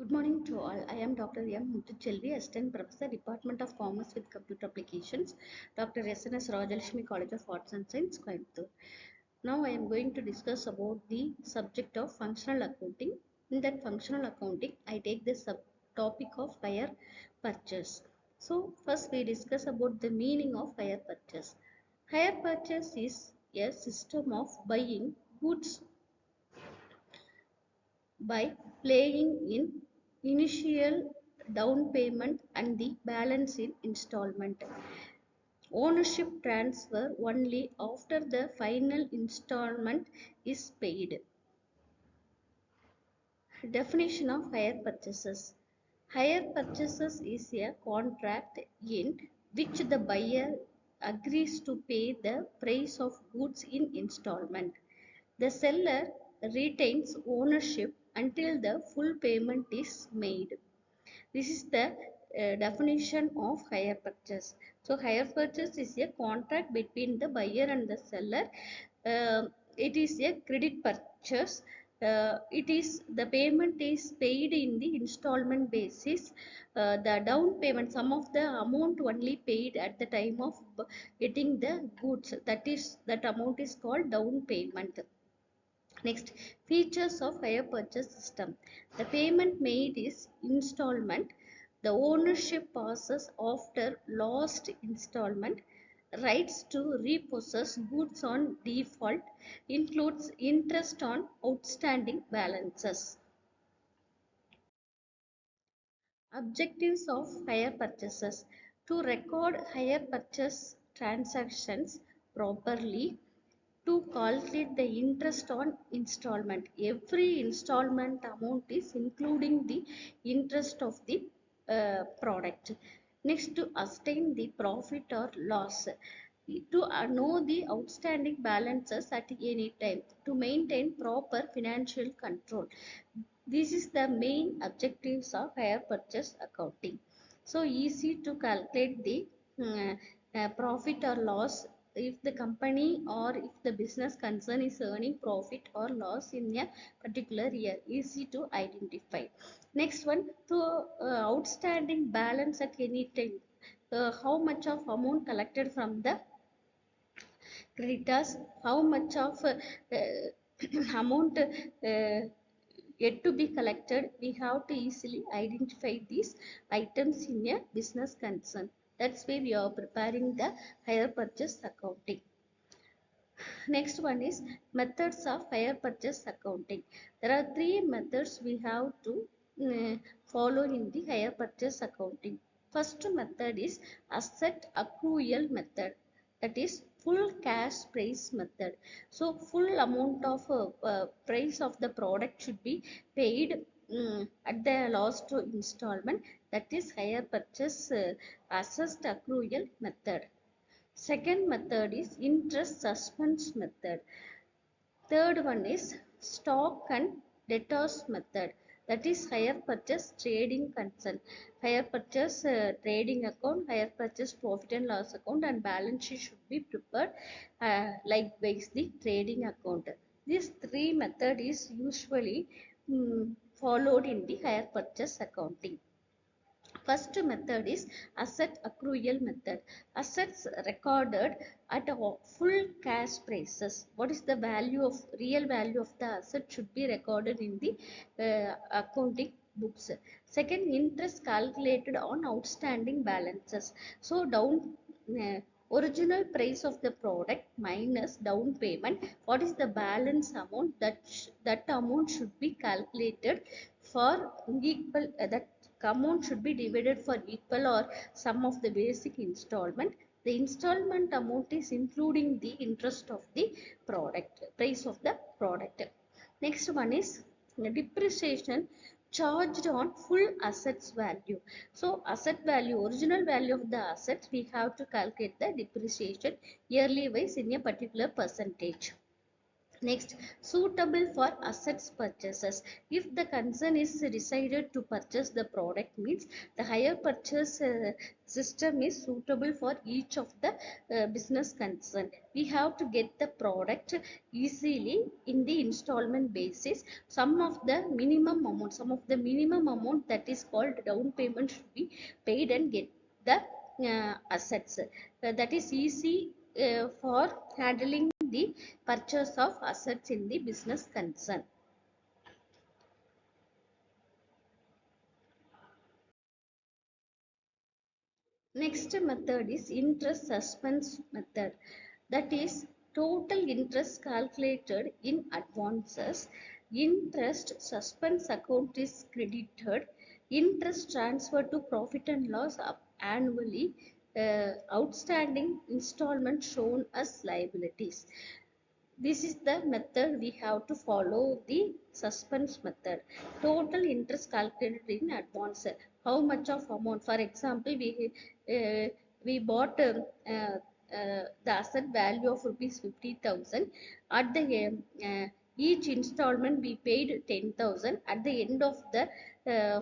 Good morning to all. I am Dr. M. Muthuchelvi, Assistant Professor, Department of Commerce with Computer Applications, Dr. SNS Rajalakshmi College of Arts and Science, Coimbatore. Now I am going to discuss about the subject of functional accounting. In that functional accounting, I take the subtopic of hire purchase. So first we discuss about the meaning of hire purchase. Hire purchase is a system of buying goods by paying in initial down payment and the balance in installment. Ownership transfer only after the final installment is paid. Definition of hire purchases. Hire purchases is a contract in which the buyer agrees to pay the price of goods in installment. The seller retains ownership until the full payment is made. This is the definition of hire purchase. So, hire purchase is a contract between the buyer and the seller. It is a credit purchase. It is the payment is paid in the installment basis. The down payment, some of the amount only paid at the time of getting the goods. That amount is called down payment. Next, features of hire purchase system. The payment made is installment. The ownership passes after last installment. Rights to repossess goods on default includes interest on outstanding balances. Objectives of hire purchases. To record hire purchase transactions properly, to calculate the interest on installment. Every installment amount is including the interest of the product. Next, to ascertain the profit or loss. To know the outstanding balances at any time. To maintain proper financial control. This is the main objectives of hire purchase accounting. So easy to calculate the profit or loss if the company or if the business concern is earning profit or loss in a particular year. Easy to identify. Next one, to outstanding balance at any time. How much of amount collected from the creditors, how much of amount yet to be collected. We have to easily identify these items in a business concern. That's why we are preparing the hire purchase accounting. Next one is methods of hire purchase accounting. There are three methods we have to follow in the hire purchase accounting. First method is asset accrual method, that is full cash price method. So full amount of price of the product should be paid at the last installment, that is hire purchase asset accrual method. Second method is interest suspense method. Third one is stock and debtors method. That is hire purchase trading concern. Hire purchase trading account, hire purchase profit and loss account, and balance sheet should be prepared likewise the trading account. These three method is usually followed in the hire purchase accounting. First method is asset accrual method. Assets recorded at full cash prices. What is the value of real value of the asset should be recorded in the accounting books. Second, interest calculated on outstanding balances. So down original price of the product minus down payment. What is the balance amount? That amount should be calculated for equal. That amount should be divided for equal or sum of the basic installment. The installment amount is including the interest of the product, price of the product. Next one is depreciation charged on full assets value. So asset value, original value of the assets, we have to calculate the depreciation yearly wise in a particular percentage. Next, suitable for assets purchases. If the concern is decided to purchase the product, means the hire purchase system is suitable for each of the business concern. We have to get the product easily in the installment basis. Some of the minimum amount that is called down payment should be paid and get the assets. That is easy for handling the purchase of assets in the business concern. Next method is interest suspense method. That is total interest calculated in advances. Interest suspense account is credited. Interest transferred to profit and loss annually. Outstanding installment shown as liabilities. This is the method we have to follow, the suspense method. Total interest calculated in advance. How much of amount? For example, we bought the asset value of rupees 50,000. At the each installment we paid 10,000. At the end of the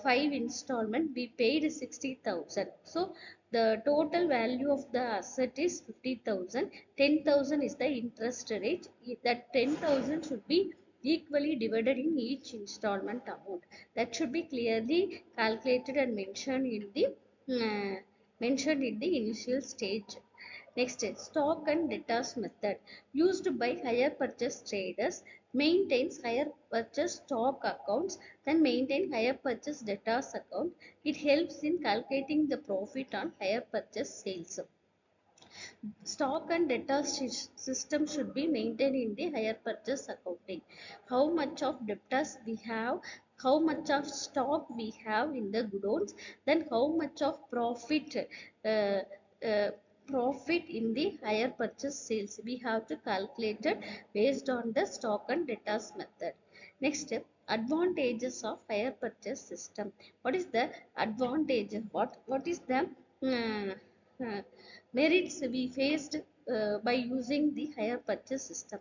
five installment we paid 60,000. So the total value of the asset is 50,000. 10,000 is the interest rate. That 10,000 should be equally divided in each installment amount. That should be clearly calculated and uh, mentioned in the initial stage. Next is stock and debtors method, used by hire purchase traders, maintains hire purchase stock accounts, then maintain hire purchase debtors account. It helps in calculating the profit on hire purchase sales. Stock and debtor system should be maintained in the hire purchase accounting. How much of debtors we have, how much of stock we have in the goods, then how much of uh, uh, profit in the hire purchase sales. We have to calculate it based on the stock and debtors method. Next step, advantages of hire purchase system. What is the advantage? What is the uh, merits we faced by using the hire purchase system?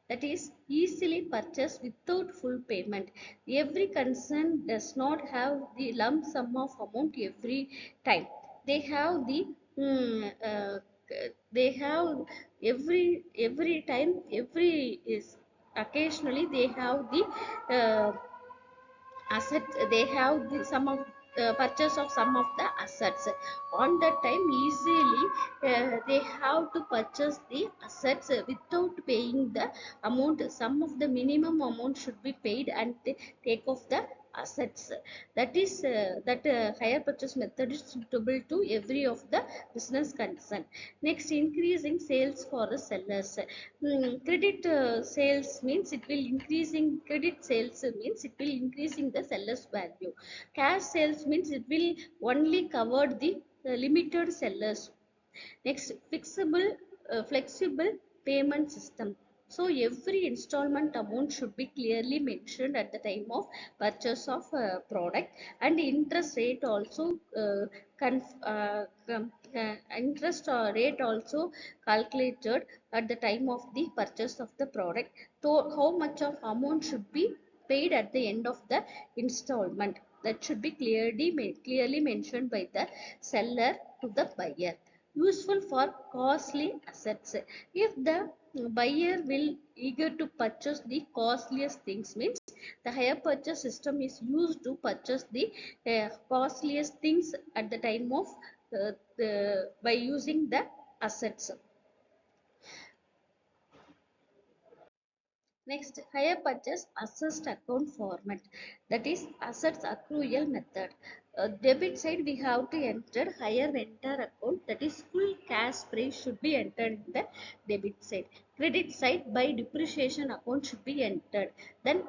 That is easily purchased without full payment. Every concern does not have the lump sum of amount every time. They have the mm, uh, they have every time, every is occasionally they have the assets. They have the some of purchase of some of the assets. On that time easily they have to purchase the assets without paying the amount. Some of the minimum amount should be paid and take off the assets. That is that hire purchase method is suitable to every of the business concern. Next, increasing sales for the sellers. Credit sales means it will increasing credit sales means it will increasing the seller's value. Cash sales means it will only cover the limited sellers. Next, flexible payment system. So every installment amount should be clearly mentioned at the time of purchase of product, and interest rate also interest rate also calculated at the time of the purchase of the product. So how much of amount should be paid at the end of the installment, that should be clearly mentioned by the seller to the buyer. Useful for costly assets. If the buyer will eager to purchase the costliest things, means the hire purchase system is used to purchase the costliest things at the time of by using the assets. Next, hire purchase assessed account format, that is assets accrual method. Debit side we have to enter hire vendor account, that is full cash price should be entered in the debit side. Credit side by depreciation account should be entered. Then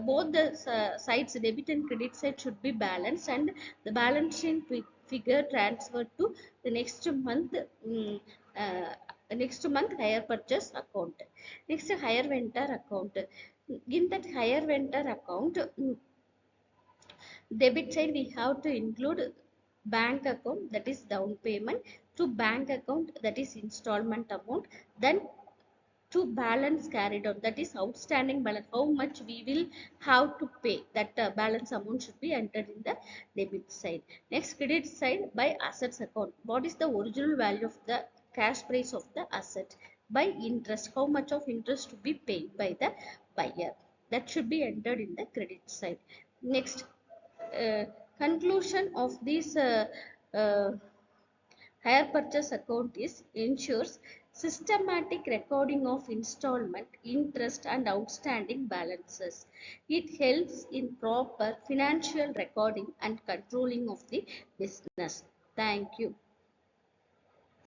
both the sides, debit and credit side, should be balanced, and the balance sheet figure transferred to the uh, next month hire purchase account. Next, hire vendor account. In that hire vendor account, debit side we have to include bank account, that is down payment, to bank account, that is installment amount, then to balance carried out, that is outstanding balance, how much we will have to pay, that balance amount should be entered in the debit side. Next, credit side by assets account, what is the original value of the cash price of the asset, by interest, how much of interest to be paid by the buyer, that should be entered in the credit side. Next, uh, conclusion of this uh, hire purchase account is ensures systematic recording of installment, interest and outstanding balances. It helps in proper financial recording and controlling of the business. Thank you.